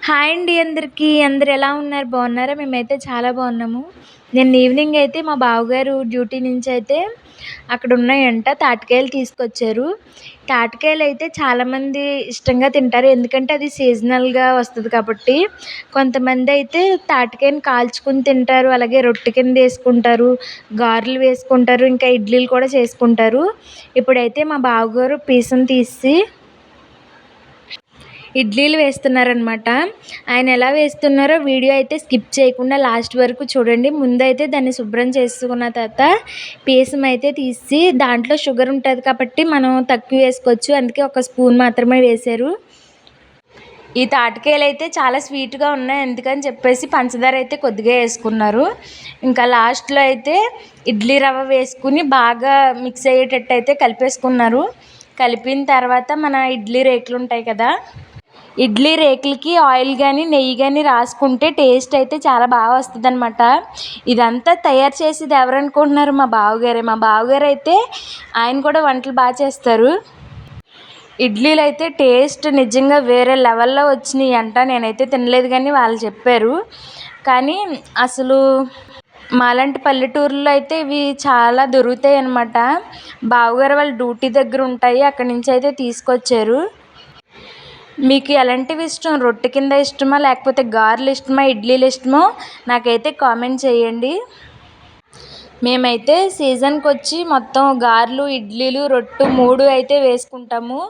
Hi అండి అందరికీ. అందరూ ఎలా ఉన్నారు? బాగున్నారా? మేమైతే చాలా బాగున్నాము. నిన్న ఈవినింగ్ అయితే మా బావగారు డ్యూటీ నుంచి అయితే అక్కడ ఉన్నాయంట తాటికాయలు తీసుకొచ్చారు. తాటికాయలైతే చాలామంది ఇష్టంగా తింటారు. ఎందుకంటే అది సీజనల్‌గా వస్తది కాబట్టి. కొంతమందైతే తాటికాయని కాల్చుకొని తింటారు. అలాగే రొట్టె కింద ఏసుకుంటారు. గారెలు వేసుకుంటారు. ఇంకా ఇడ్లీలు కూడా చేసుకుంటారు. ఇప్పుడైతే మా బావగారు పీసుని తీసి ఇడ్లీలు వేస్తున్నారనమాట. ఆయన ఎలా వేస్తున్నారో వీడియో అయితే స్కిప్ చేయకుండా లాస్ట్ వరకు చూడండి. ముందైతే దాన్ని శుభ్రం చేసుకున్న తర్వాత పీసం అయితే తీసి దాంట్లో షుగర్ ఉంటుంది కాబట్టి మనం తక్కువ వేసుకోవచ్చు. అందుకే ఒక స్పూన్ మాత్రమే వేశారు. ఈ తాటికాయలు అయితే చాలా స్వీట్గా ఉన్నాయి. ఎందుకని చెప్పేసి పంచదార అయితే కొద్దిగా వేసుకున్నారు. ఇంకా లాస్ట్లో అయితే ఇడ్లీ రవ్వ వేసుకుని బాగా మిక్స్ అయ్యేటట్టు అయితే కలిపేసుకున్నారు. కలిపిన తర్వాత మన ఇడ్లీ రేకులు ఉంటాయి కదా, ఇడ్లీ రేకులకి ఆయిల్ కానీ నెయ్యి కానీ రాసుకుంటే టేస్ట్ అయితే చాలా బాగా వస్తుంది అనమాట. ఇదంతా తయారు చేసేది ఎవరు అనుకుంటున్నారు? మా బావగారే. మా బావగారు అయితే ఆయన కూడా వంటలు బాగా చేస్తారు. ఇడ్లీలు అయితే టేస్ట్ నిజంగా వేరే లెవెల్లో వచ్చినాయి అంట. నేనైతే తినలేదు కానీ వాళ్ళు చెప్పారు. కానీ అసలు మాలాంటి పల్లెటూరులో అయితే ఇవి చాలా దొరుకుతాయి అన్నమాట. బావగారు వాళ్ళ డ్యూటీ దగ్గర ఉంటాయి. అక్కడి నుంచి అయితే తీసుకొచ్చారు. మీకు ఎలాంటివి ఇష్టం? రొట్టె కింద ఇష్టమా, లేకపోతే గారెలు ఇష్టమా, ఇడ్లీలు ఇష్టమో నాకైతే కామెంట్ చేయండి. మేమైతే సీజన్కి వచ్చి మొత్తం గారెలు, ఇడ్లీలు, రొట్టె 3 అయితే వేసుకుంటాము.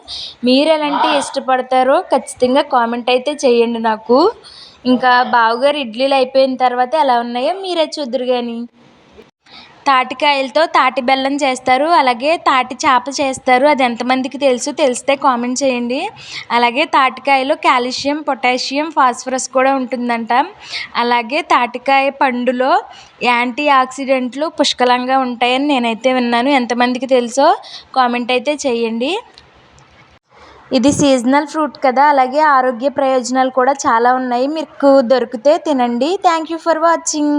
మీరు ఎలాంటివి ఇష్టపడతారో ఖచ్చితంగా కామెంట్ అయితే చేయండి నాకు. ఇంకా బావగారు ఇడ్లీలు అయిపోయిన తర్వాత ఎలా ఉన్నాయో మీరే చూద్దురు కానీ. తాటికాయలతో తాటి బెల్లం చేస్తారు. అలాగే తాటి చేప చేస్తారు. అది ఎంతమందికి తెలుసు? తెలిస్తే కామెంట్ చేయండి. అలాగే తాటికాయలో కాల్షియం, పొటాషియం, ఫాస్ఫరస్ కూడా ఉంటుందంట. అలాగే తాటికాయ పండులో యాంటీ ఆక్సిడెంట్లు పుష్కలంగా ఉంటాయని నేనైతే విన్నాను. ఎంతమందికి తెలుసో కామెంట్ అయితే చేయండి. ఇది సీజనల్ ఫ్రూట్ కదా, అలాగే ఆరోగ్య ప్రయోజనాలు కూడా చాలా ఉన్నాయి. మీకు దొరికితే తినండి. Thank you for watching.